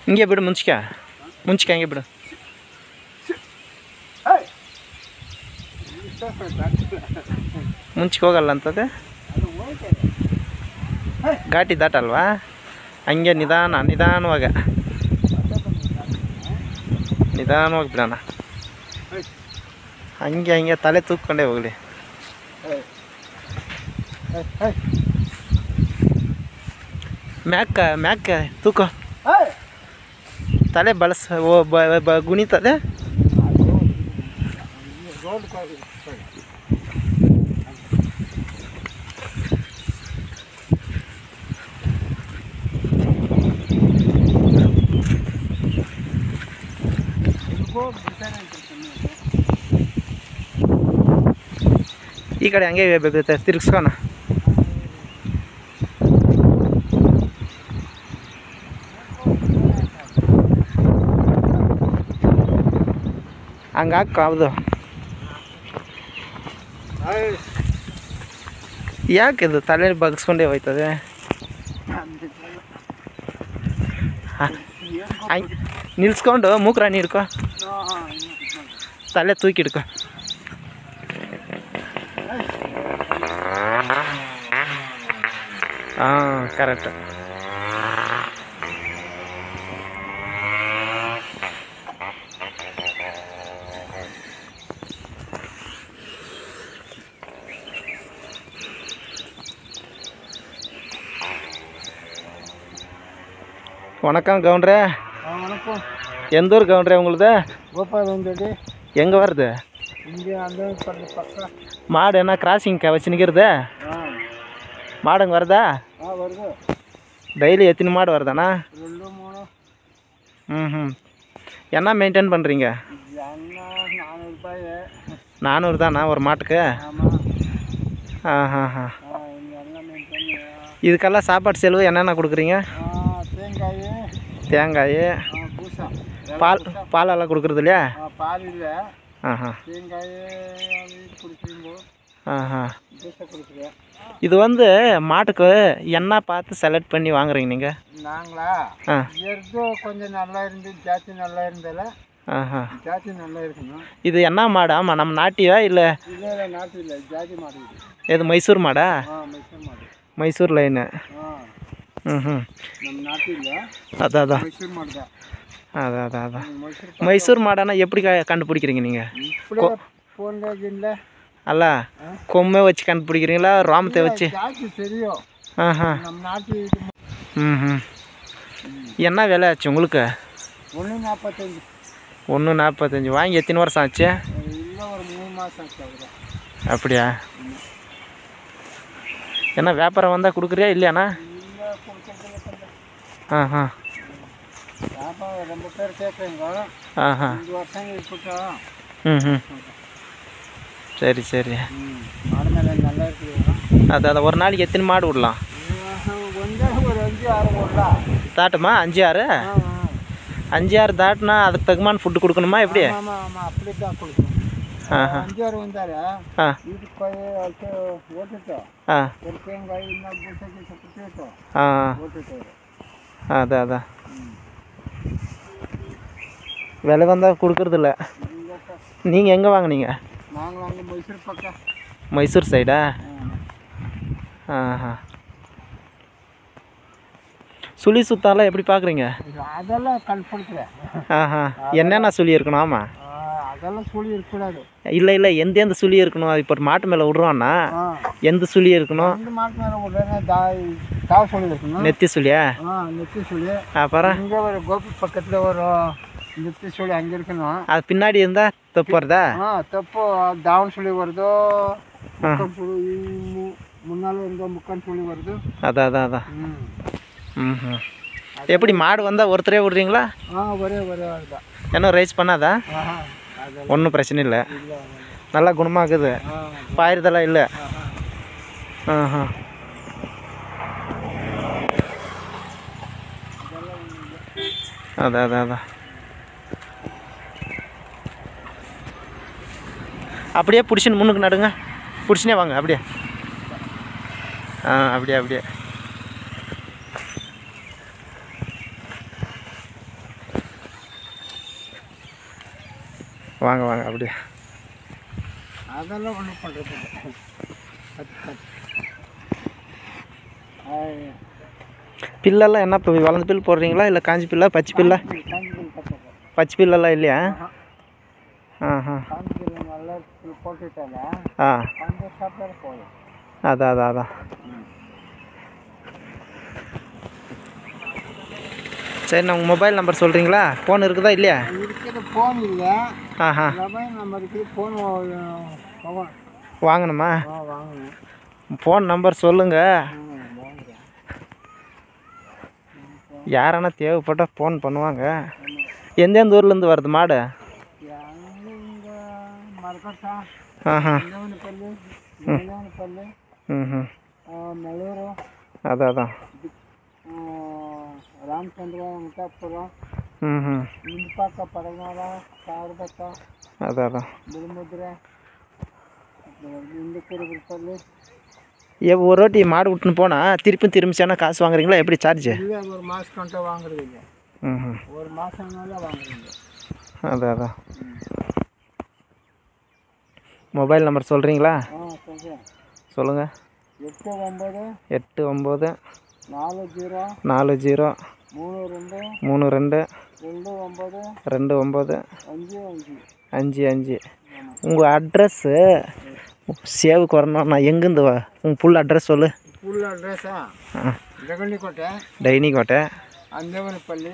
ಹಿಂಗೆ ಬಿಡು ಮುಂಚಿಕೆ ಹಂಗೆ ಬಿಡು. ಮುಂಚಿಗೆ ಹೋಗಲ್ಲ ಅಂತದೆ, ಘಾಟಿ ದಾಟಲ್ವಾ? ಹಂಗೆ ನಿಧಾನವಾಗಿ ಬಿಡೋಣ. ಹಂಗೆ ತಲೆ ತೂಕೊಂಡೇ ಹೋಗಲಿ. ಮ್ಯಾಕ ತೂಕೋ, ತಲೆ ಗುಣಿತದೆ. ಈ ಕಡೆ ಹಂಗೆ ತಿರ್ಗಿಸ್ಕೋಣ. ಹಂಗೆ ಹಾಕೋ. ಹೌದು, ಯಾಕಿದು ತಲೆ ಬಗ್ಸ್ಕೊಂಡೇ ಹೋಯ್ತದೆ. ನಿಲ್ಸ್ಕೊಂಡು ಮೂಕ್ರಾಣಿ ಹಿಡ್ಕೊ, ತಲೆ ತೂಕಿಡ್ಕೊ. ಹಾಂ, ಕರೆಕ್ಟ್. வணக்கம் கவுண்டரே. வணக்கம். எந்த ஊர் கவுண்டரே உங்களுது? கோபாலந்தடி. எங்கே வருது? இங்கே அந்த பக்கம். மாடு என்ன கிராசிங் வச்சு நிற்கிறது? மாடுங்க வருதா? வருது. டெய்லி எத்தனை மாடு வருதாண்ணா? 2 3. ம். என்ன மெயின்டைன் பண்ணுறீங்க? 400 ரூபாய். 400 தானா ஒரு மாட்டுக்கு? ஆமாம். இதுக்கெல்லாம் சாப்பாடு செலவு என்னென்ன கொடுக்குறீங்க? தேங்காய், பாலெல்லாம் கொடுக்குறது இல்லையா? பால் இல்லை. தேங்காய் கொடுக்குறீங்க. இது வந்து மாட்டுக்கு என்ன பார்த்து செலக்ட் பண்ணி வாங்குறீங்க நீங்கள்? நாங்களா கொஞ்சம் நல்லா இருந்து ஜாத்தி நல்லா இருந்தால ஜாத்தி நல்லா இருக்கணும். இது என்ன மாடு? ஆமாம், நம்ம நாட்டியா இல்லை? இல்லை, நாட்டு இல்லை, ஜாதி மாடு. எது மைசூர் மாடா? மைசூர் மாடு. மைசூர் லைனு. நம்ம நாட்டு இல்லை. அதான் மைசூர் மாடு தான். அதான் மைசூர் மாடானா எப்படி கண்டுபிடிக்கிறீங்க நீங்கள்? போன்ல அல்ல, கொம்மை வச்சு கண்டுபிடிக்கிறீங்களா, ரோமத்தை வச்சு? தெரியும். நம்ம நாட்டு. என்ன விலை ஆச்சு உங்களுக்கு? 1.45. 1.45. வாங்கி எத்தனை வருஷம் ஆச்சு? இல்லை, ஒரு 3 மாதம் ஆச்சு. அப்படியா? என்ன வியாபாரம் வந்தால் கொடுக்குறியா இல்லையாண்ணா? ரொம்ப பேர் கேட்குறீங்க. சரி. மாடு மேலே நல்லா இருக்குது. அதான் ஒரு நாளைக்கு எத்தனை மாடு விடலாம்? ஒரு 5 6 விடலாம். தாட்டுமா? 5 6? 5 6 தாட்டினா அதுக்கு தகுமான ஃபுட்டு கொடுக்கணுமா எப்படி? ஆமாம், அப்படி தான் கொடுக்கணும். 5 6 வந்தார் வீட்டுக்கு போய் ஓட்டுட்டோம். ஒரு தேங்காய் இன்னும் ஓட்டுட்டோம். அதான் விலை வந்தால் கொடுக்குறதில்ல. நீங்கள் எங்கே வாங்கினீங்க? நாங்கள் அங்கே மைசூர் பக்கம். மைசூர் சைடா? சுழி சுத்தாலாம் எப்படி பார்க்குறீங்க? அதெல்லாம் கண்டுபிடிக்கிறேன். என்னென்ன சுழி இருக்கணும்? ஆமாம், அதெல்லாம் சுழி இருக்கக்கூடாது. இல்லை, எந்த சுழி இருக்கணும்? இப்போ மாட்டு மேலே விட்றோன்னா எந்த சுழி இருக்கணும்? இந்த மாட்டு மேலே விட்றேன்னா தாவ சுழி இருக்கணும். நெத்தி சுழியா? நெத்தி சுழி. அப்புறம் இங்கே ஒரு கோபி பக்கத்தில் ஒரு நெத்தி சுழி அங்கே இருக்கணும். அது பின்னாடி இருந்தால் தப்பு வருதா? தப்பு. தாவன் சுழி வருதோ, முன்னால் இருந்தால் முக்கான் சுழி வருது. அதான். எப்படி மாடு வந்தால் ஒருத்தரே விட்றீங்களா? ஒரே தான். என்ன ரைஸ் பண்ணாதா? ஒன்றும் பிரச்சனை இல்லை, நல்லா குணமாகுது, பாயிருதெல்லாம் இல்லை. அதான் அப்படியே பிடிச்சின்னு முன்னுக்கு நடுங்க. பிடிச்சினே வாங்க அப்படியே. அப்படியே அப்படியே. வாங்க வாங்க அப்படியே. அதெல்லாம் ஒன்றும் பண்ணுறது. பில்லெல்லாம் என்ன இப்போ வளர்ந்த பில் போடுறீங்களா இல்லை காஞ்சி பில்லா பச்சை பில்லா? பச்சை பில்லெல்லாம் இல்லையா? அதான் அதான் அதான். சரி, நான் உங்கள் மொபைல் நம்பர் சொல்கிறீங்களா? ஃபோன் இருக்குதா இல்லையா? இருக்குது, ஃபோன் இல்லை. மொபைல் நம்பர் இருக்குது, ஃபோன் வாங்கணுமா? வாங்கணும். ஃபோன் நம்பர் சொல்லுங்கள். யாரானா தேவைப்பட்டால் ஃபோன் பண்ணுவாங்க. எந்தெந்த ஊர்லேருந்து வருது மாடு? அதான் அதான். ರಾಮಚಂದ್ರ ಮುಖಾಪುರ ಇಂಪಾಕ ಪಡಗಾಲ ಸಾರಬತ್ತ அதான் ಬಿಳುಮುದ್ರೆ ಇಂದಕೂರು ஒரு வாட்டி மாடு விட்டுன்னு போனால் திரும்பிச்சானா காசு வாங்குறீங்களா? எப்படி சார்ஜ்? இல்லை, ஒரு மாதம் கண்ட வாங்குறது இல்லை. ஒரு மாதம்னால வாங்குறீங்க. அதான் அதான். மொபைல் நம்பர் சொல்கிறீங்களா? சொல்கிறேன், சொல்லுங்கள். 89 40 32 29 55. உங்கள் அட்ரஸ்ஸு சேவுக்கு வரணும். நான் எங்கேருந்து உங்கள் ஃபுல் அட்ரஸ் சொல்லு. ஃபுல் அட்ரஸா? ஜகண்டிಕೋಟೆ, ಡೈನಿಕೋಟೆ, ಅಂದೇವನಪಲ್ಲಿ,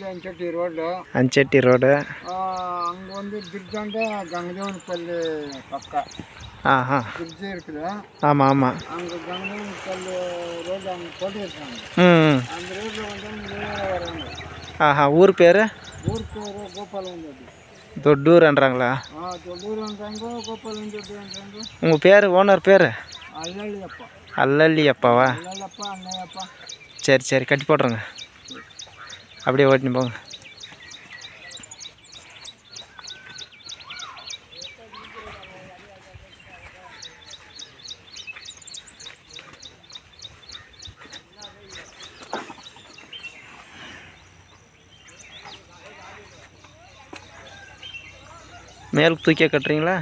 ಅಂಚೆಟ್ಟಿ ರೋಡು, அங்கே வந்து பிரிட்ஜாண்ட கங்கதேவனப்பள்ளி பக்கம். பிரிட்ஜ் இருக்குது. ஆமாம் ஆமாம். அங்கே கங்கதேவனப்பள்ளி ரோடு அங்கே போட்டுருக்காங்க. அந்த ரோட்டில் வந்து நேராக வராங்க. ஊர் பேர்? ஊர் பேர் கோபாலவந்தோட்டி. ದೊಡ್ಡೂರನ್றாங்களா? ದೊಡ್ಡೂರಂದ್ರಂಗ ಗೋಪಾಲವந்தೋட்டி. உங்கள் பேர், ஓனர் பேர்? அல்லியப்பா. அல்லியப்பாவா? அல்லப்பா, அண்ணையப்பா. சரி சரி, கட்டி போட்டுருங்க. அப்படியே ஓட்டின்னு போங்க. மேலுக்கு தூக்கியே கட்டுறீங்களா?